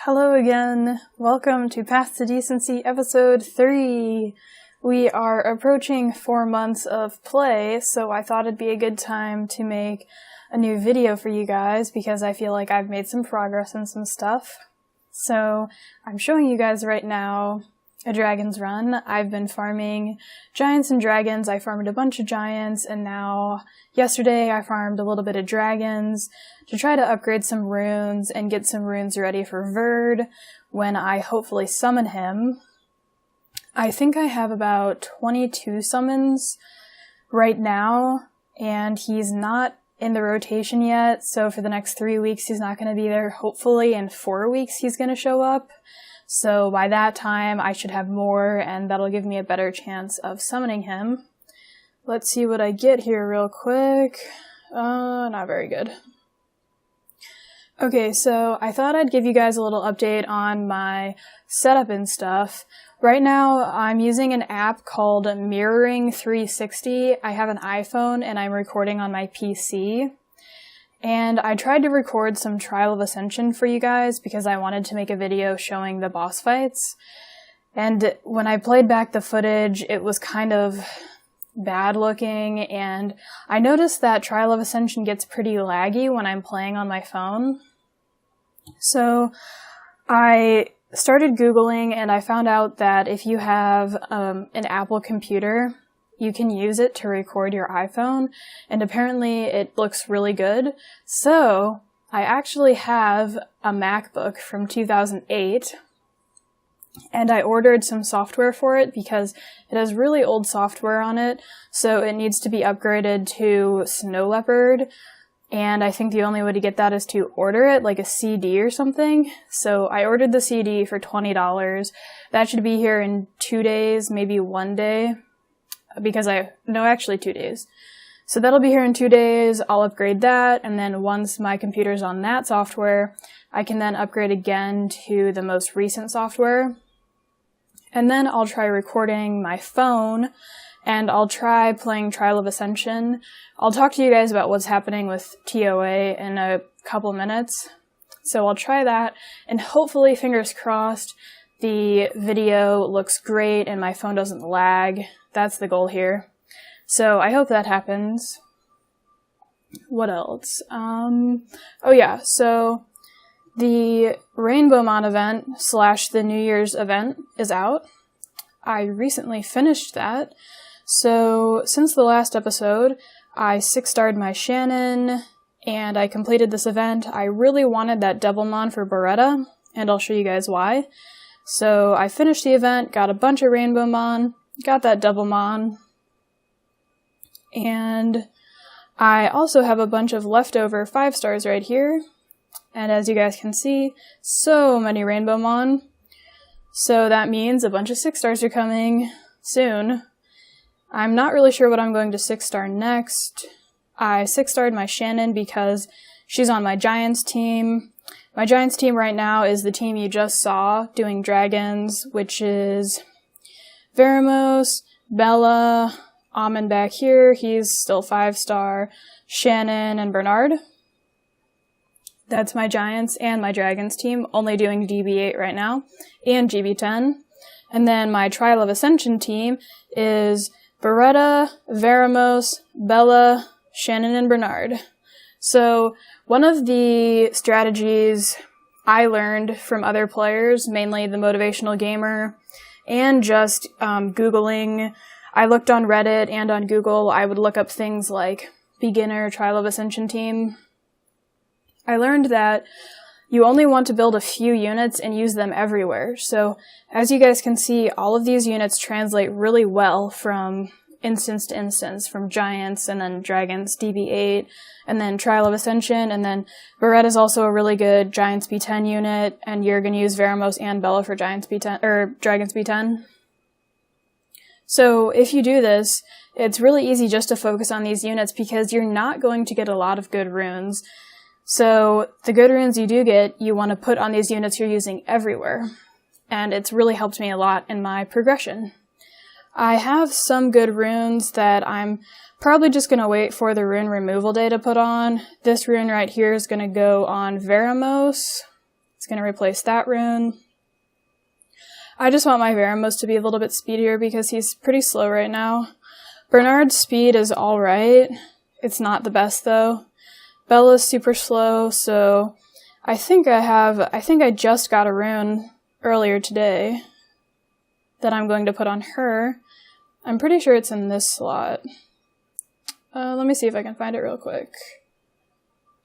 Hello again. Welcome to Path to Decency episode 3. We are approaching 4 months of play, so I thought it'd be a good time to make a new video for you guys because I feel like I've made some progress in some stuff. So I'm showing you guys right now a dragon's run. I've been farming giants and dragons. I farmed a bunch of giants, and now yesterday I farmed a little bit of dragons to try to upgrade some runes and get some runes ready for Verd when I hopefully summon him. I think I have about 22 summons right now, and he's not in the rotation yet, so for the next 3 weeks he's not going to be there. Hopefully in 4 weeks he's going to show up. So by that time, I should have more, and that'll give me a better chance of summoning him. Let's see what I get here real quick. Not very good. Okay, so I thought I'd give you guys a little update on my setup and stuff. Right now, I'm using an app called Mirroring 360. I have an iPhone, and I'm recording on my PC. And I tried to record some Trial of Ascension for you guys because I wanted to make a video showing the boss fights. And when I played back the footage, it was kind of bad looking, and I noticed that Trial of Ascension gets pretty laggy when I'm playing on my phone. So I started Googling, and I found out that if you have an Apple computer, you can use it to record your iPhone, and apparently it looks really good. So I actually have a MacBook from 2008, and I ordered some software for it because it has really old software on it, so it needs to be upgraded to Snow Leopard, and I think the only way to get that is to order it, like a CD or something. So I ordered the CD for $20. That should be here in 2 days, maybe 1 day. Actually 2 days. So that'll be here in 2 days. I'll upgrade that, and then once my computer's on that software, I can then upgrade again to the most recent software. And then I'll try recording my phone, and I'll try playing Trial of Ascension. I'll talk to you guys about what's happening with TOA in a couple minutes. So I'll try that, and hopefully, fingers crossed, the video looks great and my phone doesn't lag. That's the goal here. So I hope that happens. What else? So the Rainbowmon event / the New Year's event is out. I recently finished that. So since the last episode, I 6-starred my Shannon, and I completed this event. I really wanted that Devilmon for Beretta, and I'll show you guys why. So I finished the event, got a bunch of Rainbowmon, got that Devilmon, and I also have a bunch of leftover 5 stars right here. And as you guys can see, so many Rainbowmon. So that means a bunch of 6 stars are coming soon. I'm not really sure what I'm going to 6-star next. I 6-starred my Shannon because she's on my Giants team. My Giants team right now is the team you just saw doing dragons, which is Veramos, Bella, Amon back here, he's still 5-star, Shannon, and Bernard. That's my Giants and my Dragons team, only doing DB8 right now, and GB10. And then my Trial of Ascension team is Beretta, Veramos, Bella, Shannon, and Bernard. So one of the strategies I learned from other players, mainly the Motivational Gamer, and just Googling, I looked on Reddit and on Google. I would look up things like beginner Trial of Ascension team. I learned that you only want to build a few units and use them everywhere. So as you guys can see, all of these units translate really well from instance to instance, from Giants and then Dragons DB8 and then Trial of Ascension, and then Beretta is also a really good Giants B10 unit, and you're going to use Veramos and Bella for Giants B10 or Dragons B10. So if you do this, it's really easy just to focus on these units because you're not going to get a lot of good runes. So the good runes you do get, you want to put on these units you're using everywhere. And it's really helped me a lot in my progression. I have some good runes that I'm probably just going to wait for the rune removal day to put on. This rune right here is going to go on Veramos. It's going to replace that rune. I just want my Veramos to be a little bit speedier because he's pretty slow right now. Bernard's speed is alright. It's not the best though. Bella's super slow, so I think I just got a rune earlier today that I'm going to put on her. I'm pretty sure it's in this slot. Let me see if I can find it real quick.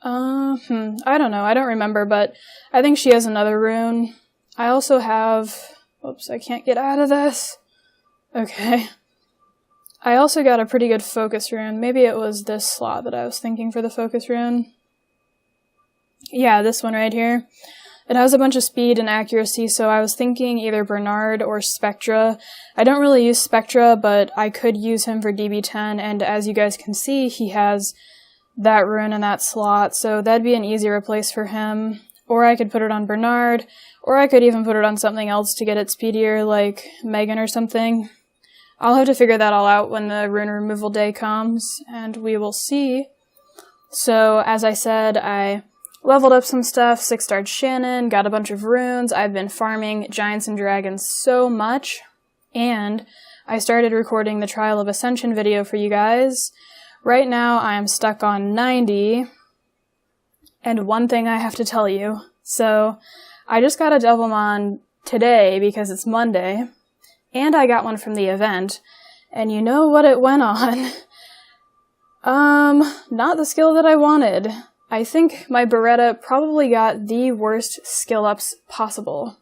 I don't know, I don't remember, but I think she has another rune. I also have, oops, I can't get out of this. Okay. I also got a pretty good focus rune. Maybe it was this slot that I was thinking for the focus rune. Yeah, this one right here. It has a bunch of speed and accuracy, so I was thinking either Bernard or Spectra. I don't really use Spectra, but I could use him for DB10, and as you guys can see, he has that rune in that slot, so that'd be an easy replace for him. Or I could put it on Bernard, or I could even put it on something else to get it speedier, like Megan or something. I'll have to figure that all out when the rune removal day comes, and we will see. So, as I said, I leveled up some stuff, 6-starred Shannon, got a bunch of runes, I've been farming Giants and Dragons so much, and I started recording the Trial of Ascension video for you guys. Right now, I am stuck on 90, and one thing I have to tell you. So, I just got a Devilmon today because it's Monday, and I got one from the event, and you know what it went on? Not the skill that I wanted. I think my Beretta probably got the worst skill ups possible.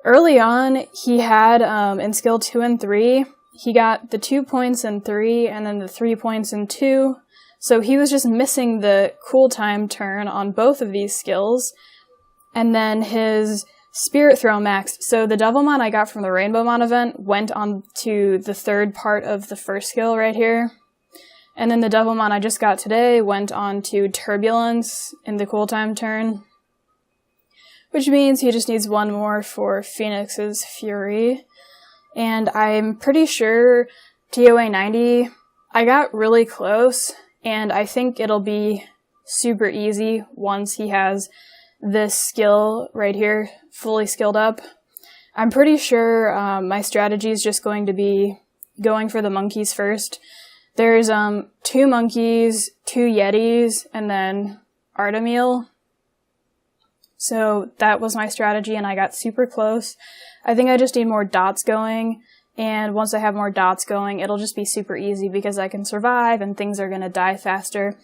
Early on, he had, in skill 2 and 3, he got the 2 points in 3 and then the 3 points in 2, so he was just missing the cool time turn on both of these skills, and then his Spirit Throw maxed. So the Devilmon I got from the Rainbowmon event went on to the third part of the first skill right here, and then the Devilmon I just got today went on to Turbulence in the cool time turn, which means he just needs one more for Phoenix's Fury. And I'm pretty sure TOA 90, I got really close, and I think it'll be super easy once he has this skill right here fully skilled up. I'm pretty sure my strategy is just going to be going for the monkeys first. There's 2 monkeys, 2 yetis, and then Artemil. So that was my strategy, and I got super close. I think I just need more dots going, and once I have more dots going, it'll just be super easy because I can survive and things are going to die faster.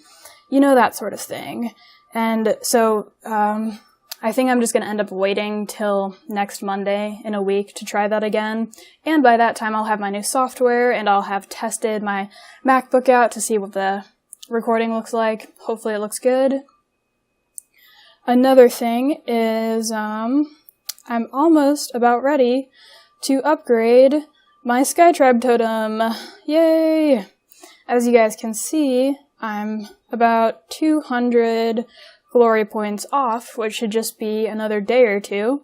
You know, that sort of thing. And so I think I'm just going to end up waiting till next Monday in a week to try that again. And by that time, I'll have my new software, and I'll have tested my MacBook out to see what the recording looks like. Hopefully it looks good. Another thing is I'm almost about ready to upgrade my Skytribe totem. Yay! As you guys can see, I'm about 200 glory points off, which should just be another day or two.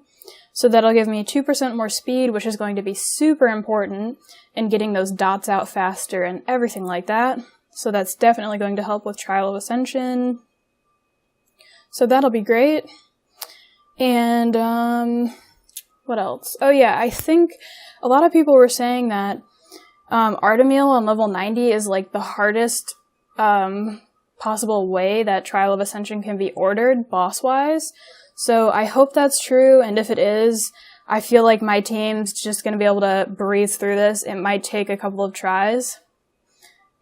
So that'll give me 2% more speed, which is going to be super important in getting those dots out faster and everything like that. So that's definitely going to help with Trial of Ascension. So that'll be great. And, what else? Oh yeah, I think a lot of people were saying that Artemil on level 90 is like the hardest possible way that Trial of Ascension can be ordered boss-wise. So I hope that's true, and if it is, I feel like my team's just going to be able to breeze through this. It might take a couple of tries.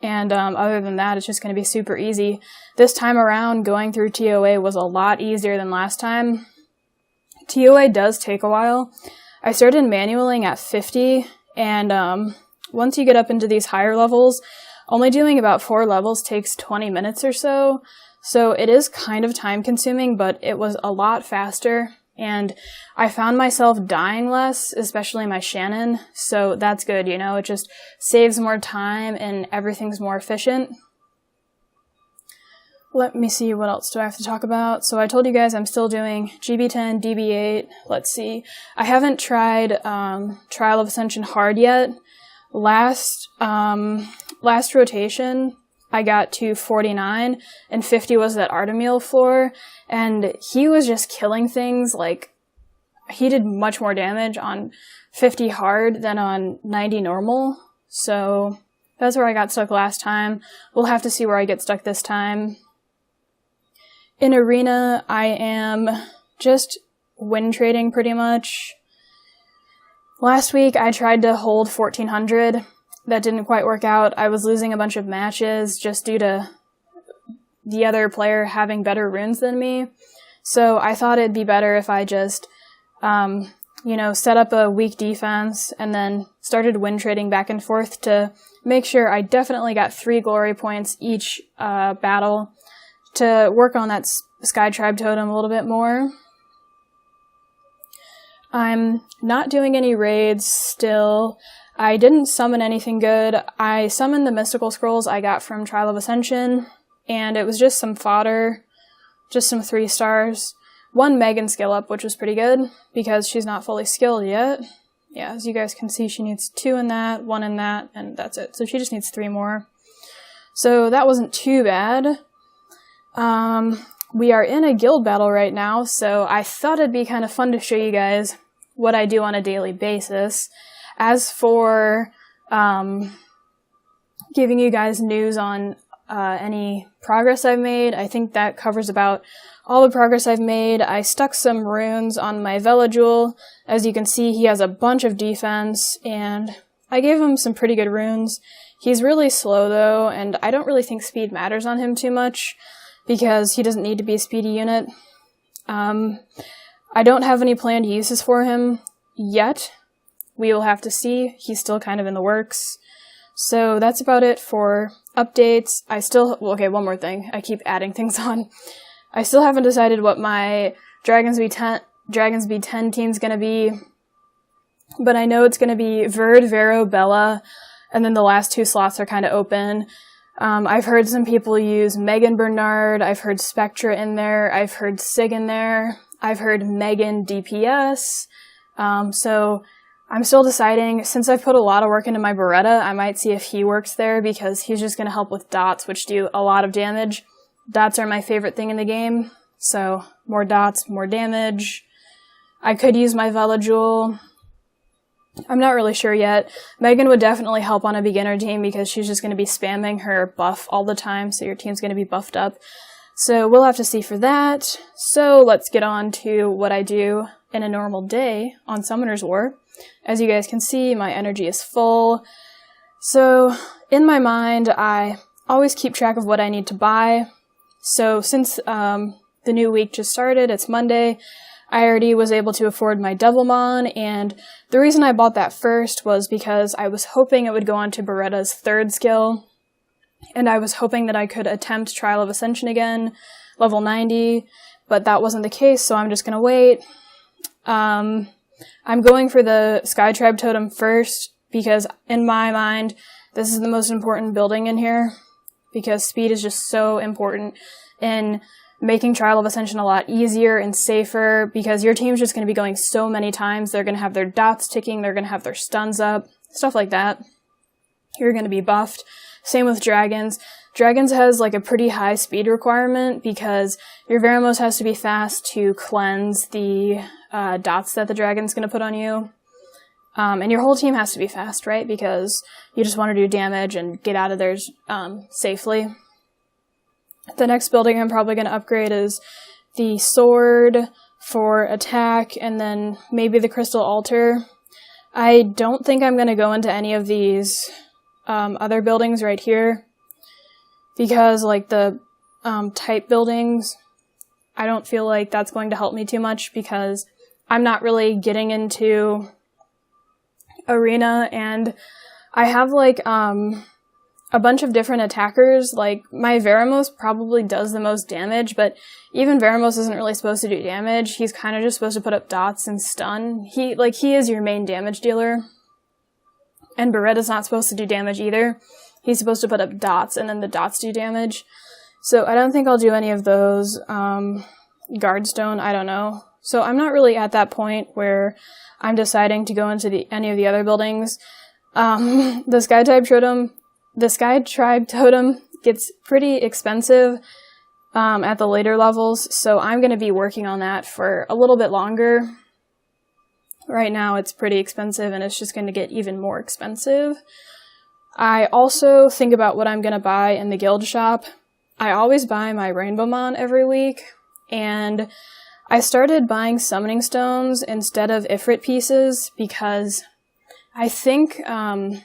And other than that, it's just going to be super easy. This time around, going through TOA was a lot easier than last time. TOA does take a while. I started manualing at 50, and once you get up into these higher levels, only doing about 4 levels takes 20 minutes or so. So it is kind of time consuming, but it was a lot faster. And I found myself dying less, especially my Shannon, so that's good, you know, it just saves more time and everything's more efficient. Let me see, what else do I have to talk about? So I told you guys I'm still doing GB10, DB8, let's see. I haven't tried Trial of Ascension hard yet. Last rotation, I got to 49, and 50 was that Artemil floor, and he was just killing things. Like, he did much more damage on 50 hard than on 90 normal, so that's where I got stuck last time. We'll have to see where I get stuck this time. In Arena, I am just win trading pretty much. Last week, I tried to hold 1400. That didn't quite work out. I was losing a bunch of matches just due to the other player having better runes than me. So I thought it'd be better if I just, set up a weak defense and then started win trading back and forth to make sure I definitely got 3 glory points each battle to work on that Sky Tribe Totem a little bit more. I'm not doing any raids still. I didn't summon anything good. I summoned the mystical scrolls I got from Trial of Ascension, and it was just some fodder, just some 3 stars. 1 Megan skill up, which was pretty good, because she's not fully skilled yet. Yeah, as you guys can see, she needs 2 in that, 1 in that, and that's it. So she just needs 3 more. So that wasn't too bad. We are in a guild battle right now, so I thought it'd be kind of fun to show you guys what I do on a daily basis. As for giving you guys news on any progress I've made, I think that covers about all the progress I've made. I stuck some runes on my Orengelol. As you can see, he has a bunch of defense, and I gave him some pretty good runes. He's really slow though, and I don't really think speed matters on him too much, because he doesn't need to be a speedy unit. I don't have any planned uses for him yet. We will have to see. He's still kind of in the works. So that's about it for updates. One more thing. I keep adding things on. I still haven't decided what my Dragons B10 team's gonna be, but I know it's gonna be Verd, Vero, Bella, and then the last 2 slots are kind of open. I've heard some people use Megan Bernard, I've heard Spectra in there, I've heard Sig in there, I've heard Megan DPS, so I'm still deciding. Since I've put a lot of work into my Beretta, I might see if he works there, because he's just going to help with dots, which do a lot of damage. Dots are my favorite thing in the game, so more dots, more damage. I could use my Orengelol. I'm not really sure yet. Megan would definitely help on a beginner team, because she's just going to be spamming her buff all the time, so your team's going to be buffed up. So we'll have to see for that. So let's get on to what I do in a normal day on Summoner's War. As you guys can see, my energy is full. So in my mind, I always keep track of what I need to buy. So since the new week just started, it's Monday, I already was able to afford my Devilmon, and the reason I bought that first was because I was hoping it would go on to Beretta's 3rd skill, and I was hoping that I could attempt Trial of Ascension again, level 90, but that wasn't the case, so I'm just gonna wait. I'm going for the Sky Tribe Totem first, because in my mind, this is the most important building in here, because speed is just so important in making Trial of Ascension a lot easier and safer, because your team's just going to be going so many times. They're going to have their dots ticking, they're going to have their stuns up, stuff like that. You're going to be buffed. Same with Dragons. Dragons has like a pretty high speed requirement, because your Veramos has to be fast to cleanse the dots that the Dragon's going to put on you. And your whole team has to be fast, right? Because you just want to do damage and get out of there safely. The next building I'm probably going to upgrade is the sword for attack, and then maybe the crystal altar. I don't think I'm going to go into any of these other buildings right here, because like the type buildings, I don't feel like that's going to help me too much, because I'm not really getting into Arena, and I have like a bunch of different attackers. Like, my Veramos probably does the most damage, but even Veramos isn't really supposed to do damage. He's kind of just supposed to put up dots and stun. He is your main damage dealer. And Beretta's not supposed to do damage either. He's supposed to put up dots, and then the dots do damage. So I don't think I'll do any of those. Guardstone, I don't know. So I'm not really at that point where I'm deciding to go into any of the other buildings. The Sky Tribe Totem gets pretty expensive at the later levels, so I'm going to be working on that for a little bit longer. Right now it's pretty expensive, and it's just going to get even more expensive. I also think about what I'm going to buy in the guild shop. I always buy my Rainbowmon every week, and I started buying summoning stones instead of Ifrit pieces because I think, I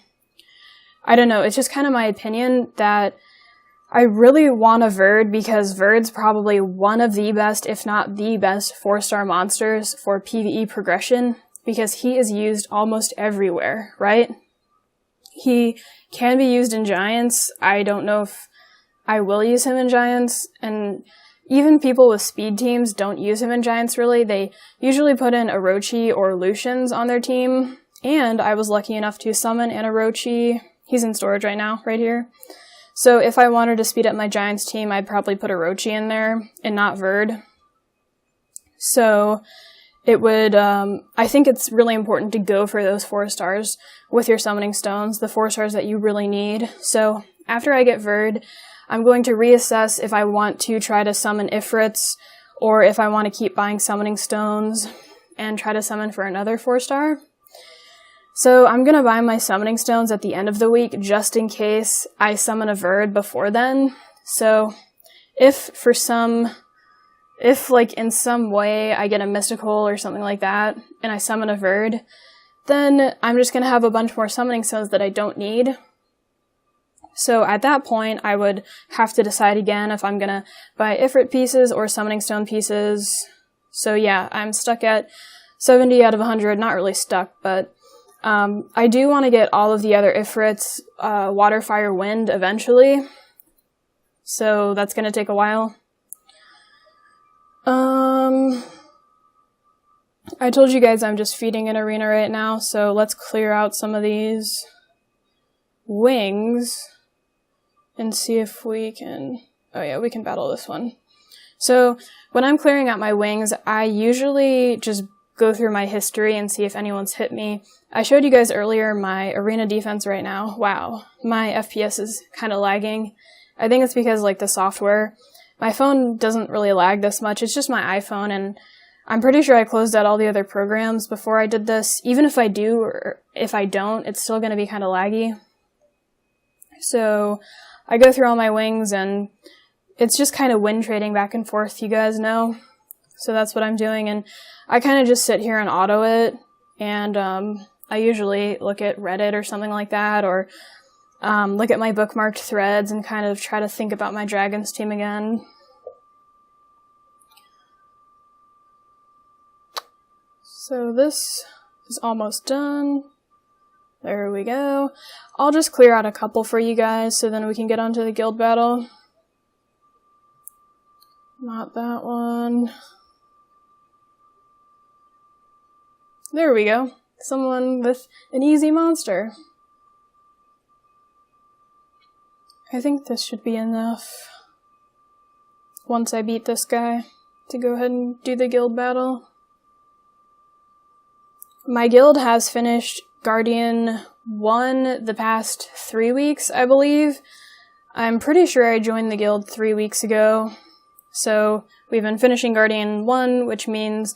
don't know, it's just kind of my opinion that I really want a Verd because Verd's probably one of the best, if not the best, 4-star monsters for PvE progression because he is used almost everywhere, right? He can be used in Giants. I don't know if I will use him in Giants, and even people with speed teams don't use him in Giants really. They usually put in Orochi or Lucians on their team, and I was lucky enough to summon an Orochi. He's in storage right now, right here. So if I wanted to speed up my Giants team, I'd probably put Orochi in there and not Verd. So it would, I think it's really important to go for those 4 stars with your summoning stones, the 4 stars that you really need. So after I get Verd, I'm going to reassess if I want to try to summon Ifrits, or if I want to keep buying summoning stones and try to summon for another 4-star. So I'm going to buy my summoning stones at the end of the week just in case I summon a Verd before then. So if like in some way I get a mystical or something like that and I summon a Verd, then I'm just going to have a bunch more summoning stones that I don't need. So at that point, I would have to decide again if I'm going to buy Ifrit pieces or summoning stone pieces. So yeah, I'm stuck at 70 out of 100. Not really stuck, but I do want to get all of the other Ifrits, water, fire, wind eventually. So that's going to take a while. I told you guys I'm just feeding an arena right now, so let's clear out some of these wings and see if we can, oh yeah, we can battle this one. So when I'm clearing out my wings, I usually just go through my history and see if anyone's hit me. I showed you guys earlier my arena defense right now. Wow, my FPS is kind of lagging. I think it's because like the software. My phone doesn't really lag this much, it's just my iPhone, and I'm pretty sure I closed out all the other programs before I did this. Even if I do, or if I don't, it's still going to be kind of laggy. So I go through all my wings, and it's just kind of win trading back and forth, you guys know. So that's what I'm doing, and I kind of just sit here and auto it, and I usually look at Reddit or something like that, or look at my bookmarked threads and kind of try to think about my Dragons team again. So this is almost done. There we go. I'll just clear out a couple for you guys so then we can get onto the guild battle. Not that one. There we go. Someone with an easy monster. I think this should be enough once I beat this guy to go ahead and do the guild battle. My guild has finished Guardian 1 the past 3 weeks, I believe. I'm pretty sure I joined the guild 3 weeks ago. So we've been finishing Guardian 1, which means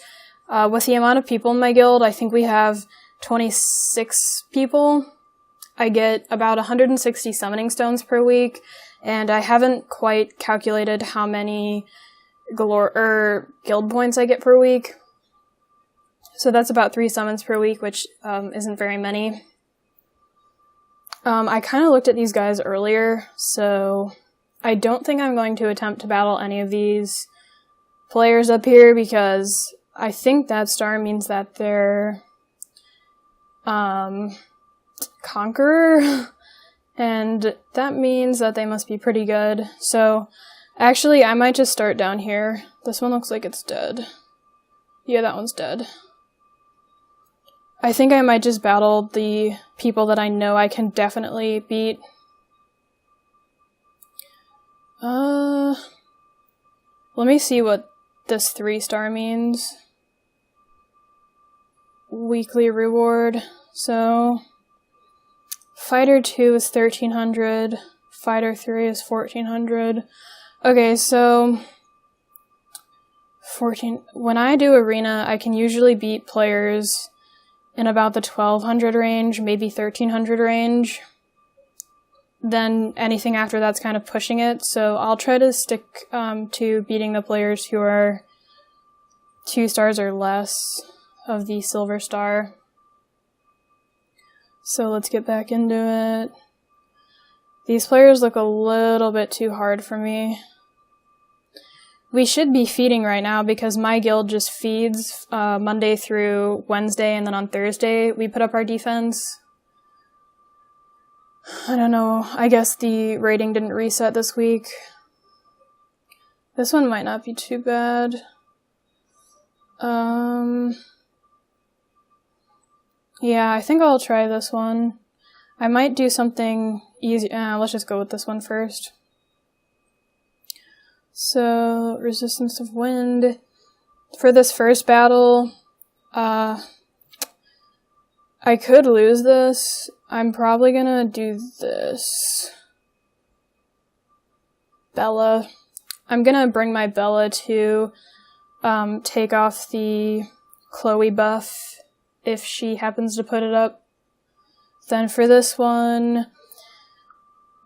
with the amount of people in my guild, I think we have 26 people. I get about 160 summoning stones per week, and I haven't quite calculated how many guild points I get per week. So that's about 3 summons per week, which isn't very many. I kind of looked at these guys earlier, so I don't think I'm going to attempt to battle any of these players up here because I think that star means that they're Conqueror, and that means that they must be pretty good. So actually I might just start down here. This one looks like it's dead. Yeah, that one's dead. I think I might just battle the people that I know I can definitely beat. Let me see what this 3-star means. Weekly reward. So, Fighter 2 is 1300, Fighter 3 is 1400. Okay, so 14. When I do arena, I can usually beat players in about the 1200 range, maybe 1300 range. Then anything after that's kind of pushing it, so I'll try to stick to beating the players who are 2 stars or less of the silver star. So let's get back into it. These players look a little bit too hard for me. We should be feeding right now because my guild just feeds Monday through Wednesday, and then on Thursday we put up our defense. I don't know, I guess the rating didn't reset this week. This one might not be too bad. Yeah, I think I'll try this one. I might do something easy. Let's just go with this one first. So, resistance of wind. For this first battle, I could lose this. I'm probably gonna do this. Bella. I'm gonna bring my Bella to take off the Chloe buff if she happens to put it up. Then for this one,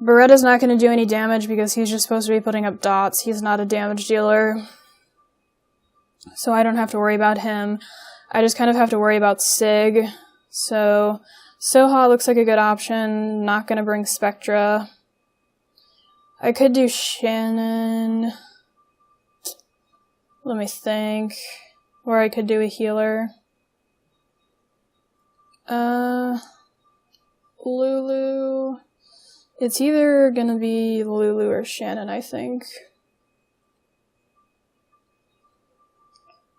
Beretta's not going to do any damage because he's just supposed to be putting up dots. He's not a damage dealer. So I don't have to worry about him. I just kind of have to worry about Sig. So Soha looks like a good option. Not going to bring Spectra. I could do Shannon. Let me think. Or I could do a healer. Lulu. It's either gonna be Lulu or Shannon, I think.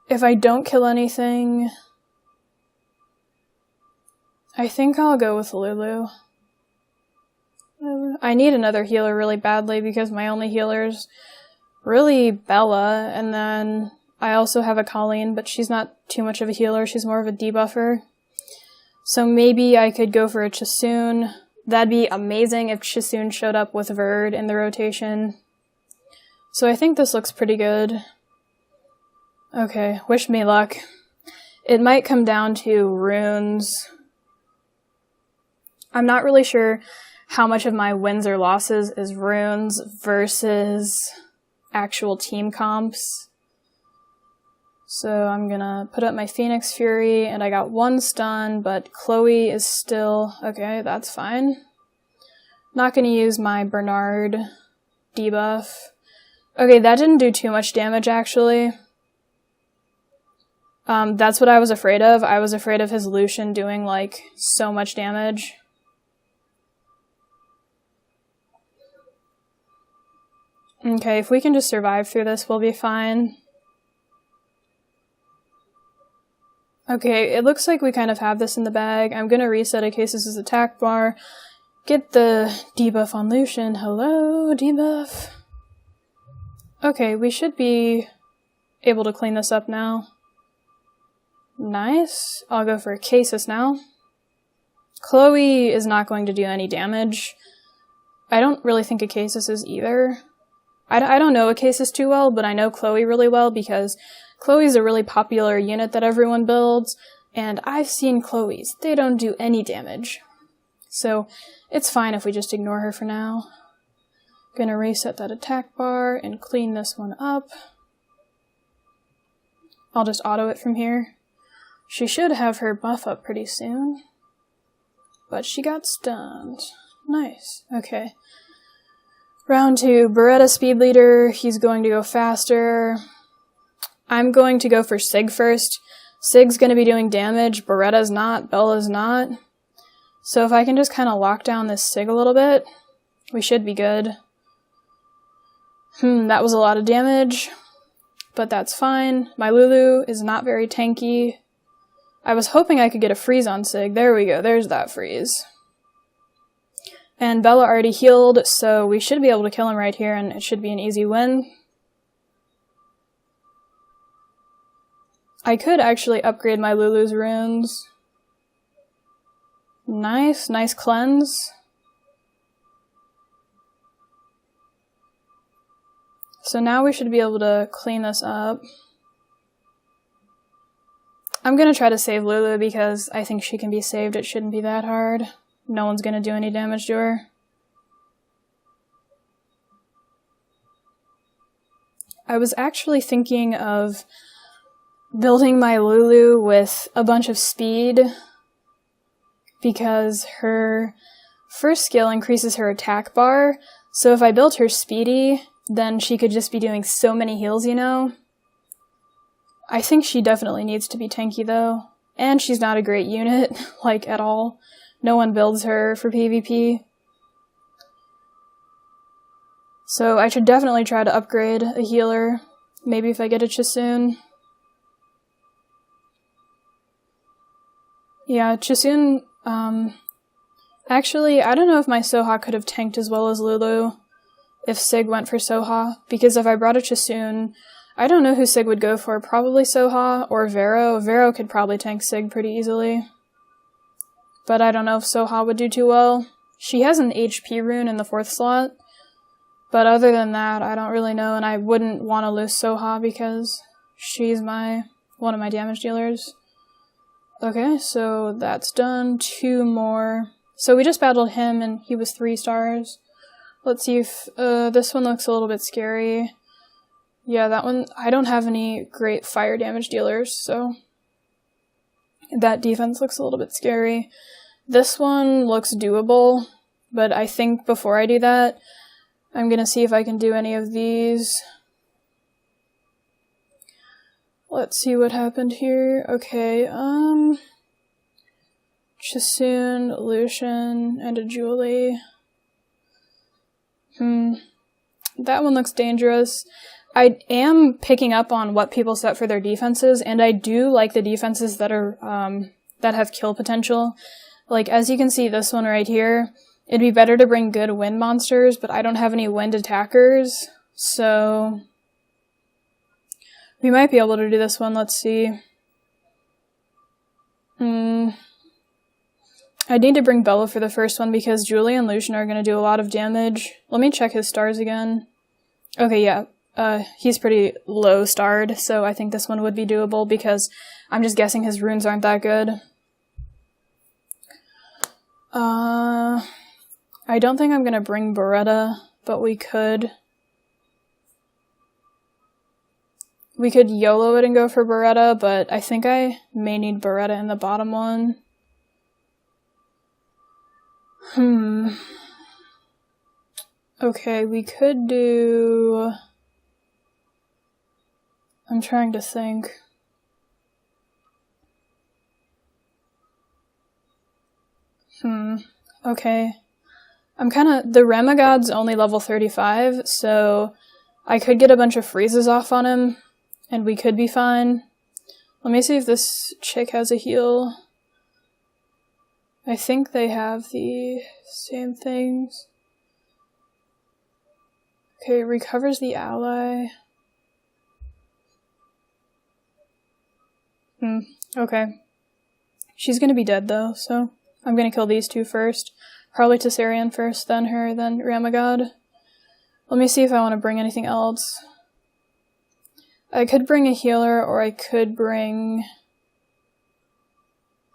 If I don't kill anything, I think I'll go with Lulu. I need another healer really badly because my only healer's really Bella, and then I also have a Colleen, but she's not too much of a healer, she's more of a debuffer. So maybe I could go for a Chasoon. That'd be amazing if Chasoon showed up with Verd in the rotation. So I think this looks pretty good. Okay, wish me luck. It might come down to runes. I'm not really sure how much of my wins or losses is runes versus actual team comps. So I'm gonna put up my Phoenix Fury, and I got 1 stun, but Chloe is still... Okay, that's fine. Not gonna use my Bernard debuff. Okay, that didn't do too much damage, actually. That's what I was afraid of. I was afraid of his Lucian doing, like, so much damage. Okay, if we can just survive through this, we'll be fine. Okay, it looks like we kind of have this in the bag. I'm gonna reset Acasis' attack bar. Get the debuff on Lucian. Hello, debuff. Okay, we should be able to clean this up now. Nice. I'll go for Acasis now. Chloe is not going to do any damage. I don't really think Acasis is either. I don't know Acasis too well, but I know Chloe really well because Chloe's a really popular unit that everyone builds, and I've seen Chloe's. They don't do any damage. So it's fine if we just ignore her for now. Gonna reset that attack bar and clean this one up. I'll just auto it from here. She should have her buff up pretty soon. But she got stunned. Nice. Okay. Round 2, Beretta Speed Leader. He's going to go faster. I'm going to go for Sig first. Sig's going to be doing damage. Beretta's not. Bella's not. So if I can just kind of lock down this Sig a little bit, we should be good. That was a lot of damage, but that's fine. My Lulu is not very tanky. I was hoping I could get a freeze on Sig. There we go. There's that freeze. And Bella already healed, so we should be able to kill him right here, and it should be an easy win. I could actually upgrade my Lulu's runes. Nice, nice cleanse. So now we should be able to clean this up. I'm gonna try to save Lulu because I think she can be saved. It shouldn't be that hard. No one's gonna do any damage to her. I was actually thinking of building my Lulu with a bunch of speed because her first skill increases her attack bar. So if I built her speedy, then she could just be doing so many heals, you know? I think she definitely needs to be tanky though. And she's not a great unit, like at all. No one builds her for PvP. So I should definitely try to upgrade a healer. Maybe if I get a Chisoon. Yeah, Chisoon, actually, I don't know if my Soha could have tanked as well as Lulu if Sig went for Soha, because if I brought a Chisoon, I don't know who Sig would go for, probably Soha or Vero. Vero could probably tank Sig pretty easily. But I don't know if Soha would do too well. She has an HP rune in the 4th slot, but other than that, I don't really know, and I wouldn't want to lose Soha because she's one of my damage dealers. Okay, so that's done. 2 more. So we just battled him, and he was 3 stars. Let's see if this one looks a little bit scary. Yeah, that one, I don't have any great fire damage dealers, so that defense looks a little bit scary. This one looks doable, but I think before I do that, I'm gonna see if I can do any of these. Let's see what happened here. Okay, Chisoon, Lucian, and a Julie. That one looks dangerous. I am picking up on what people set for their defenses, and I do like the defenses that are, that have kill potential. Like, as you can see, this one right here, it'd be better to bring good wind monsters, but I don't have any wind attackers, so we might be able to do this one. Let's see. I need to bring Bella for the first one because Julie and Lucian are going to do a lot of damage. Let me check his stars again. Okay, yeah. He's pretty low starred, so I think this one would be doable because I'm just guessing his runes aren't that good. I don't think I'm gonna bring Beretta, but we could. We could YOLO it and go for Beretta, but I think I may need Beretta in the bottom one. Okay, we could do... I'm trying to think. Okay. The Ramagod's only level 35, so I could get a bunch of freezes off on him, and we could be fine. Let me see if this chick has a heal. I think they have the same things. Okay, recovers the ally. Okay. She's gonna be dead though, so I'm gonna kill these 2 first. Probably Tessarian first, then her, then Ramagod. Let me see if I want to bring anything else. I could bring a healer, or I could bring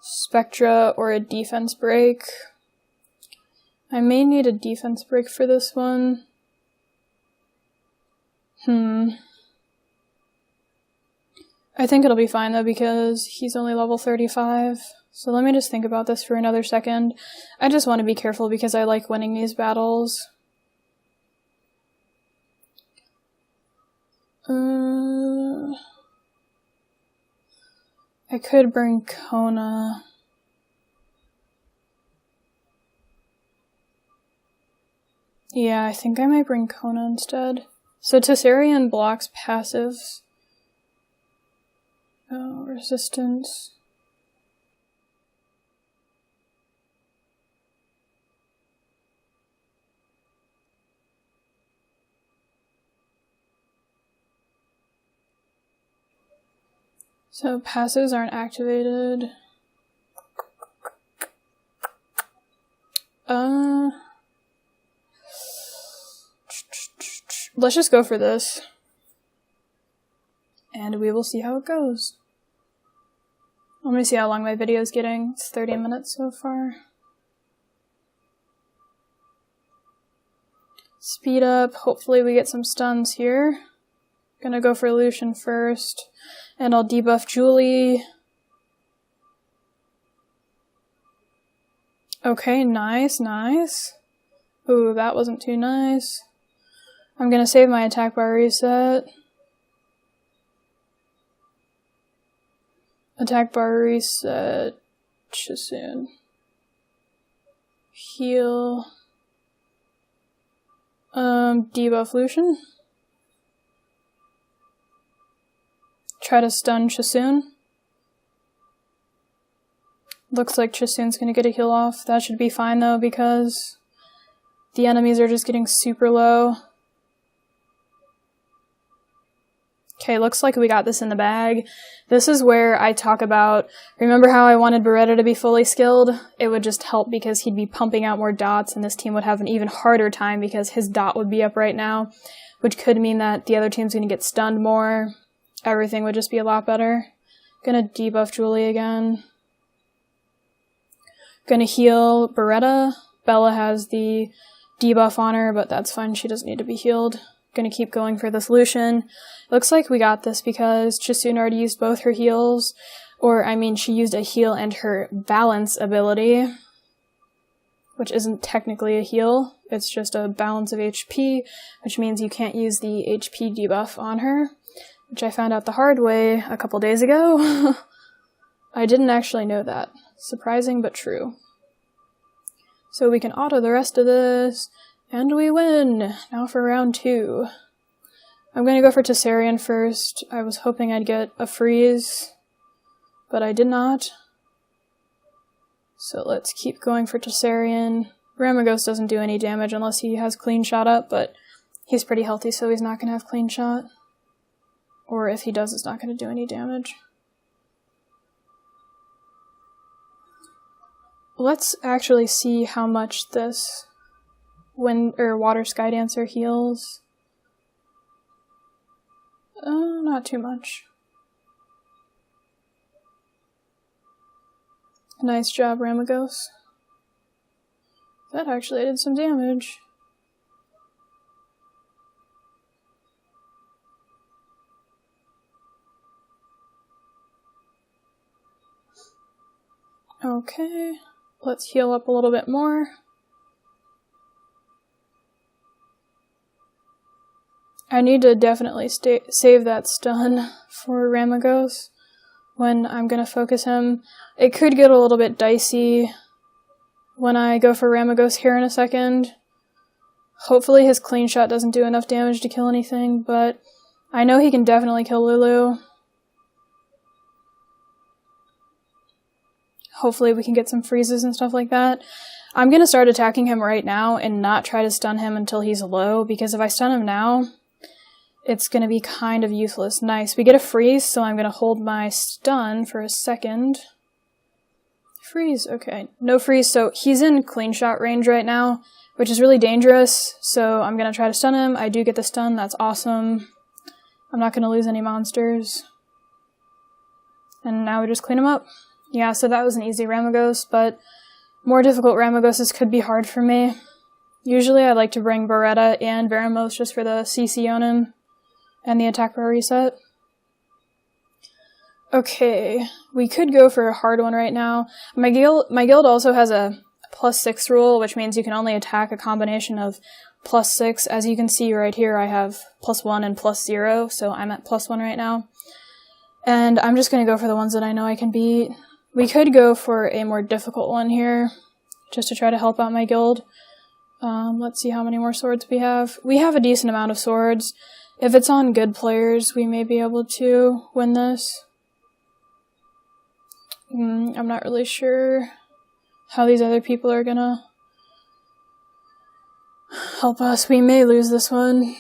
Spectra or a defense break. I may need a defense break for this one. I think it'll be fine though because he's only level 35. So let me just think about this for another second. I just want to be careful because I like winning these battles. I could bring Kona. Yeah, I think I might bring Kona instead. So Tessarian blocks passives. Oh, resistance. So passives aren't activated. let's just go for this. And we will see how it goes. Let me see how long my video is getting. It's 30 minutes so far. Speed up. Hopefully we get some stuns here. Gonna go for Lucian first. And I'll debuff Julie. Okay, nice, nice. Ooh, that wasn't too nice. I'm gonna save my attack bar reset. Attack bar reset. Chisoon. Heal. Debuff Lucian. Try to stun Chisoon. Looks like Chisoon's gonna get a heal off. That should be fine though, because the enemies are just getting super low. Okay, looks like we got this in the bag. This is where I talk about, remember how I wanted Beretta to be fully skilled? It would just help because he'd be pumping out more dots and this team would have an even harder time because his dot would be up right now, which could mean that the other team's gonna get stunned more. Everything would just be a lot better. Gonna debuff Julie again. Gonna heal Beretta. Bella has the debuff on her, but that's fine, she doesn't need to be healed. Gonna keep going for this Lucian. Looks like we got this because Chisoon already used both her heals, or I mean she used a heal and her balance ability, which isn't technically a heal, it's just a balance of HP, which means you can't use the HP debuff on her, which I found out the hard way a couple days ago. I didn't actually know that. Surprising but true. So we can auto the rest of this. And we win! Now for round 2. I'm gonna go for Tessarian first. I was hoping I'd get a freeze, but I did not. So let's keep going for Tessarian. Ramagos doesn't do any damage unless he has clean shot up, but he's pretty healthy so he's not gonna have clean shot. Or if he does, it's not gonna do any damage. Let's actually see how much this Water Sky Dancer heals. Not too much. Nice job, Ramagos. That actually did some damage. Okay, let's heal up a little bit more. I need to definitely save that stun for Ramagos when I'm gonna focus him. It could get a little bit dicey when I go for Ramagos here in a second. Hopefully his clean shot doesn't do enough damage to kill anything, but I know he can definitely kill Lulu. Hopefully we can get some freezes and stuff like that. I'm gonna start attacking him right now and not try to stun him until he's low, because if I stun him now, it's going to be kind of useless. Nice. We get a freeze, so I'm going to hold my stun for a second. Freeze. Okay. No freeze, so he's in clean shot range right now, which is really dangerous, so I'm going to try to stun him. I do get the stun. That's awesome. I'm not going to lose any monsters. And now we just clean him up. Yeah, so that was an easy Ramagos, but more difficult Ramagoses could be hard for me. Usually I like to bring Beretta and Veramos just for the CC on him. And the attack bar reset. Okay, we could go for a hard one right now. My guild also has a +6 rule, which means you can only attack a combination of +6. As you can see right here, I have +1 and +0, so I'm at +1 right now. And I'm just going to go for the ones that I know I can beat. We could go for a more difficult one here, just to try to help out my guild. Let's see how many more swords we have. We have a decent amount of swords. If it's on good players, we may be able to win this. I'm not really sure how these other people are gonna help us. We may lose this one.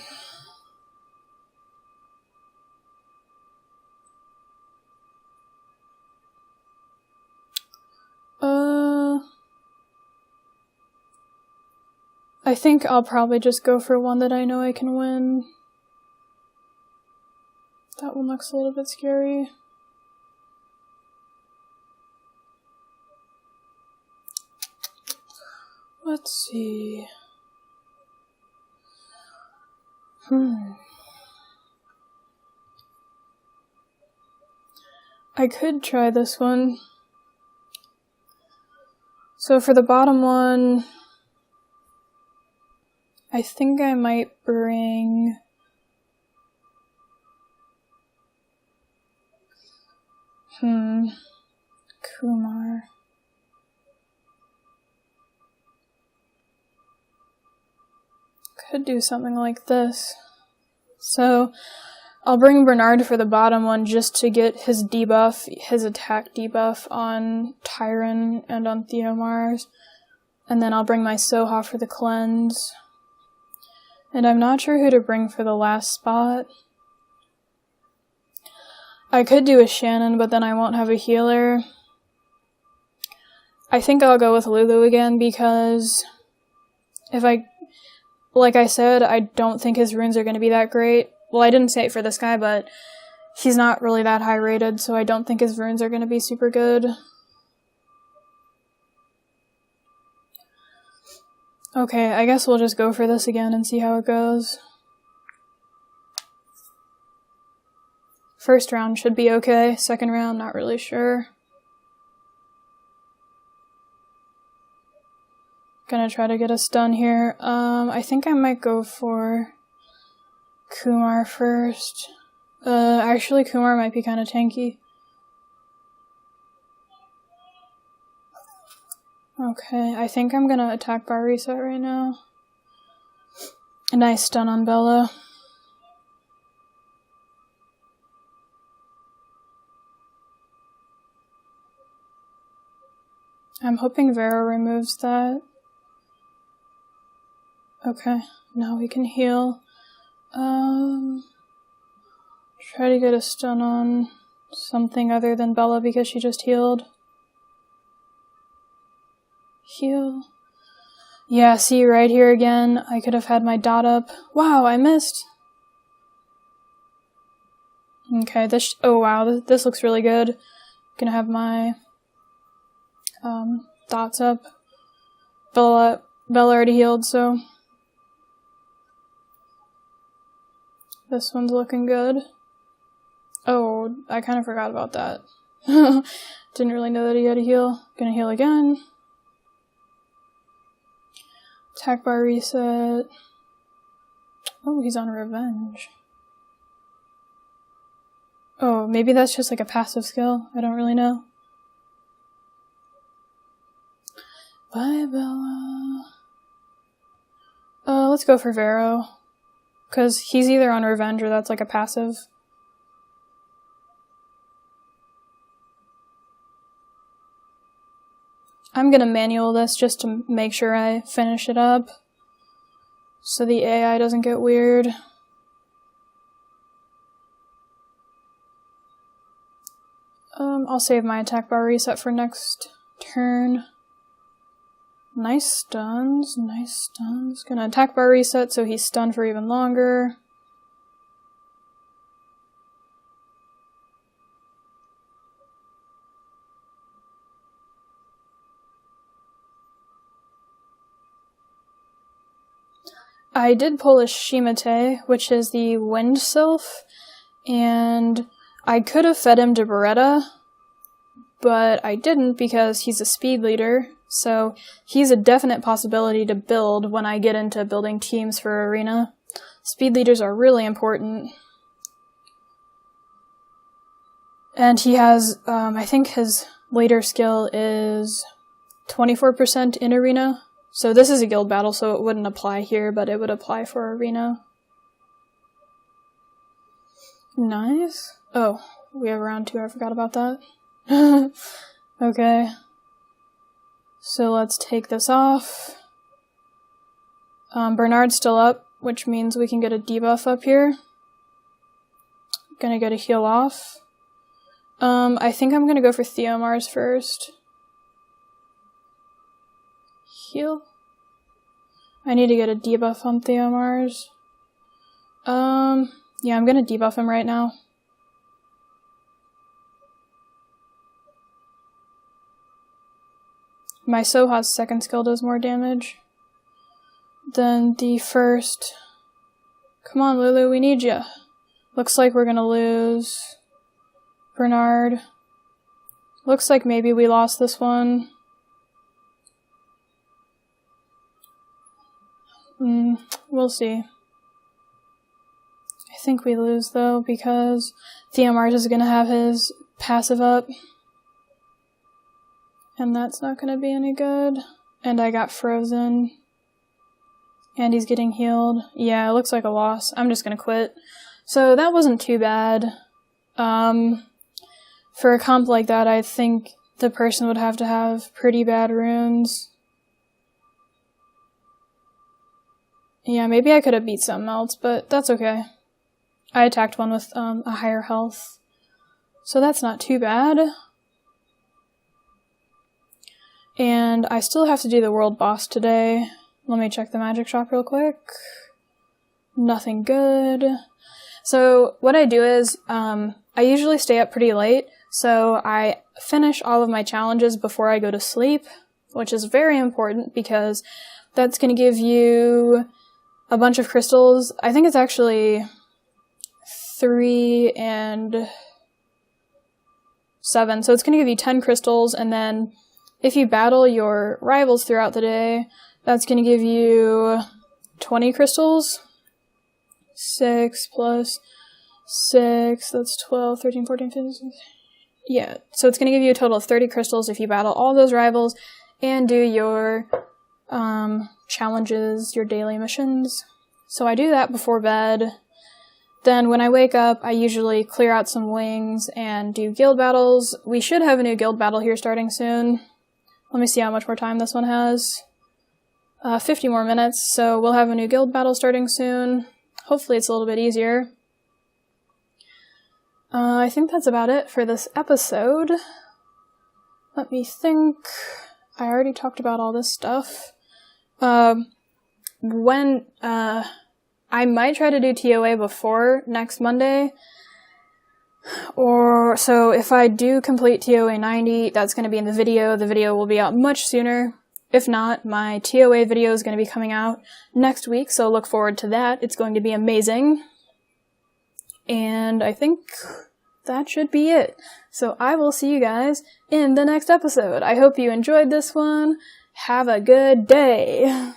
I think I'll probably just go for one that I know I can win. That one looks a little bit scary. Let's see. I could try this one. So for the bottom one, I think I might bring Kumar. Could do something like this. So I'll bring Bernard for the bottom one just to get his debuff, his attack debuff on Tyron and on Theomars. And then I'll bring my Soha for the cleanse. And I'm not sure who to bring for the last spot. I could do a Shannon, but then I won't have a healer. I think I'll go with Lulu again because like I said, I don't think his runes are going to be that great. Well, I didn't say it for this guy, but he's not really that high rated, so I don't think his runes are going to be super good. Okay, I guess we'll just go for this again and see how it goes. First round should be okay. Second round, not really sure. Gonna try to get a stun here. I think I might go for Kumar first. Actually, Kumar might be kind of tanky. Okay, I think I'm gonna attack bar reset right now. A nice stun on Bella. I'm hoping Vero removes that. Okay, now we can heal. Try to get a stun on something other than Bella because she just healed. Heal. Yeah, see, right here again, I could have had my dot up. Wow, I missed. Okay, oh wow, this looks really good. Gonna have my dots up. Bella already healed, so this one's looking good. Oh, I kind of forgot about that. Didn't really know that he had a heal. Gonna heal again. Attack bar reset. Oh, he's on revenge. Oh, maybe that's just like a passive skill. I don't really know. Bye, Bella. Let's go for Vero. Because he's either on revenge or that's like a passive. I'm gonna manual this just to make sure I finish it up. So the AI doesn't get weird. I'll save my attack bar reset for next turn. Nice stuns, nice stuns. Gonna attack bar reset so he's stunned for even longer. I did pull a Shimate, which is the Wind Sylph, and I could have fed him to Beretta, but I didn't because he's a speed leader, so he's a definite possibility to build when I get into building teams for Arena. Speed leaders are really important. And he has, I think his later skill is 24% in Arena. So this is a guild battle, so it wouldn't apply here, but it would apply for Arena. Nice. Oh, we have round 2, I forgot about that. Okay. So let's take this off. Bernard's still up, which means we can get a debuff up here. Gonna get a heal off. I think I'm gonna go for Theomars first. Heal. I need to get a debuff on Theomars. Yeah, I'm gonna debuff him right now. My Soha's second skill does more damage than the first. Come on, Lulu, we need ya. Looks like we're gonna lose Bernard. Looks like maybe we lost this one. We'll see. I think we lose though, because Theomars is gonna have his passive up. And that's not gonna be any good. And I got frozen. And he's getting healed. Yeah, it looks like a loss. I'm just gonna quit. So that wasn't too bad. For a comp like that, I think the person would have to have pretty bad runes. Yeah, maybe I could have beat something else, but that's okay. I attacked one with a higher health. So that's not too bad. And I still have to do the world boss today. Let me check the magic shop real quick. Nothing good. So what I do is, I usually stay up pretty late, so I finish all of my challenges before I go to sleep, which is very important because that's going to give you a bunch of crystals. I think it's actually 3 and 7, so it's going to give you 10 crystals, and then if you battle your rivals throughout the day, that's going to give you 20 crystals. 6 plus 6, that's 12, 13, 14, 15, 16. Yeah, so it's going to give you a total of 30 crystals if you battle all those rivals and do your challenges, your daily missions. So I do that before bed. Then when I wake up, I usually clear out some wings and do guild battles. We should have a new guild battle here starting soon. Let me see how much more time this one has. 50 more minutes, so we'll have a new guild battle starting soon. Hopefully it's a little bit easier. I think that's about it for this episode. Let me think. I already talked about all this stuff. I might try to do TOA before next Monday. So if I do complete TOA 90, that's going to be in the video. The video will be out much sooner. If not, my TOA video is going to be coming out next week, so look forward to that. It's going to be amazing. And I think that should be it. So I will see you guys in the next episode. I hope you enjoyed this one. Have a good day.